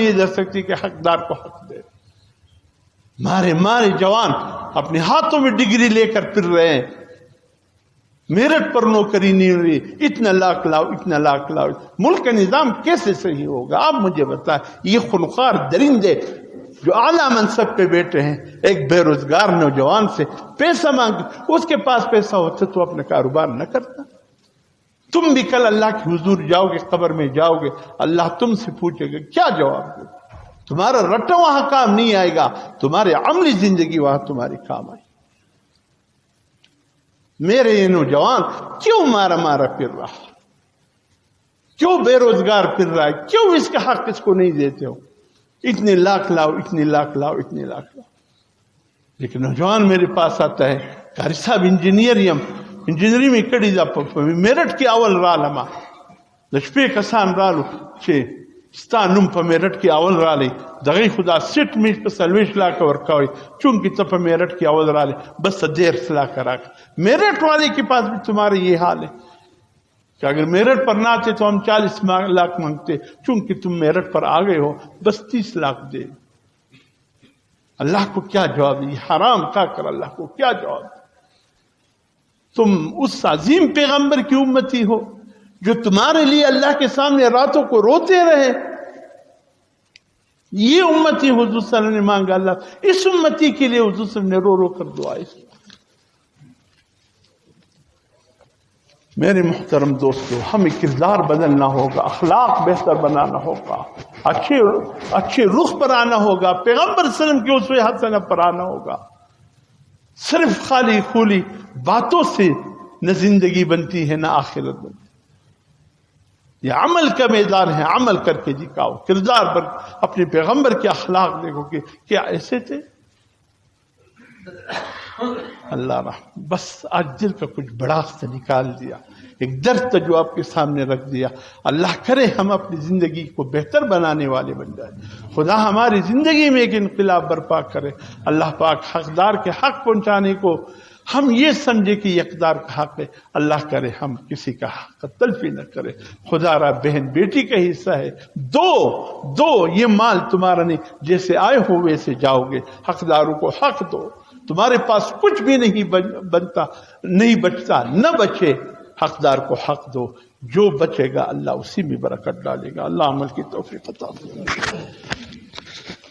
نہیں دے سکتی کہ حقدار کو حق دے. مارے جوان اپنے ہاتھوں میں ڈگری لے کر پھر رہے ہیں, میرٹ پر نوکری نہیں ہو رہی, اتنا لاکھ لاؤ. ملک کا نظام کیسے صحیح ہوگا؟ آپ مجھے بتائیں. یہ خونخوار درندے جو اعلیٰ منصب پہ بیٹھے ہیں, ایک بے روزگار نوجوان سے پیسہ مانگ, اس کے پاس پیسہ ہوتا تو اپنا کاروبار نہ کرتا. تم بھی کل اللہ کے حضور جاؤ گے, قبر میں جاؤ گے, اللہ تم سے پوچھے گا کیا جواب دو. تمہارا رٹا وہاں کام نہیں آئے گا, تمہاری عملی زندگی وہاں تمہاری کام آئے. میرے یہ نوجوان کیوں مارا پھر رہا, کیوں بے روزگار پھر رہا ہے, کیوں اس کا حق اس کو نہیں دیتے ہو؟ اتنے لاکھ لاؤ. لیکن نوجوان میرے پاس آتا ہے, کاری صاحب انجینئرنگ میں کڑی دا میرٹ کی اول رالما لشپے کسان رالو چھے ستا نم پا میرٹ کی اول رالی دغی خدا سٹ میں سلویش لاکھ ورکاوی چونکہ تب پا میرٹ کی اول رالی بس 1.5 لاکھ راکھ. میرٹ والے کے پاس بھی تمہارے یہ حال ہے کہ اگر میرٹ پر نہ آتے تو ہم 40 لاکھ مانگتے, چونکہ تم میرٹ پر آ گئے ہو بس 30 لاکھ دے. اللہ کو کیا جواب دی؟ حرام کھا کر اللہ کو کیا جواب دی؟ تم اس عظیم پیغمبر کی امتی ہو جو تمہارے لیے اللہ کے سامنے راتوں کو روتے رہے. یہ امتی حضور صلی اللہ علیہ وسلم نے مانگا, اللہ اس امتی کے لیے حضور صلی اللہ علیہ وسلم نے رو کر دعائیں کی. میرے محترم دوستو, ہمیں کردار بدلنا ہوگا, اخلاق بہتر بنانا ہوگا, اچھے رخ پر آنا ہوگا, پیغمبر صلی اللہ علیہ وسلم کے اسوہ حسنہ پر آنا ہوگا. صرف خالی خولی باتوں سے نہ زندگی بنتی ہے نہ آخرت بنتی. یہ عمل کا میدان ہے, عمل کر کے دکھاؤ. کردار پر اپنے پیغمبر کے اخلاق دیکھو کہ کیا ایسے تھے. اللہ رحم. بس آج دل کا کچھ بڑاس سے نکال دیا, ایک درد جو آپ کے سامنے رکھ دیا. اللہ کرے ہم اپنی زندگی کو بہتر بنانے والے بن جائیں. خدا ہماری زندگی میں ایک انقلاب برپا کرے. اللہ پاک حقدار کے حق پہنچانے کو ہم یہ سمجھے کہ یہ اقدار کا حق ہے. اللہ کرے ہم کسی کا حق تلفی نہ کرے. خدا را بہن بیٹی کا حصہ ہے, دو یہ مال تمہارا نہیں, جیسے آئے ہو ویسے جاؤ گے. حقداروں کو حق دو. تمہارے پاس کچھ بھی نہیں بنتا, نہیں بچتا, نہ بچے. حقدار کو حق دو, جو بچے گا اللہ اسی میں برکت ڈالے گا. اللہ عمل کی توفیق عطا فرمائے.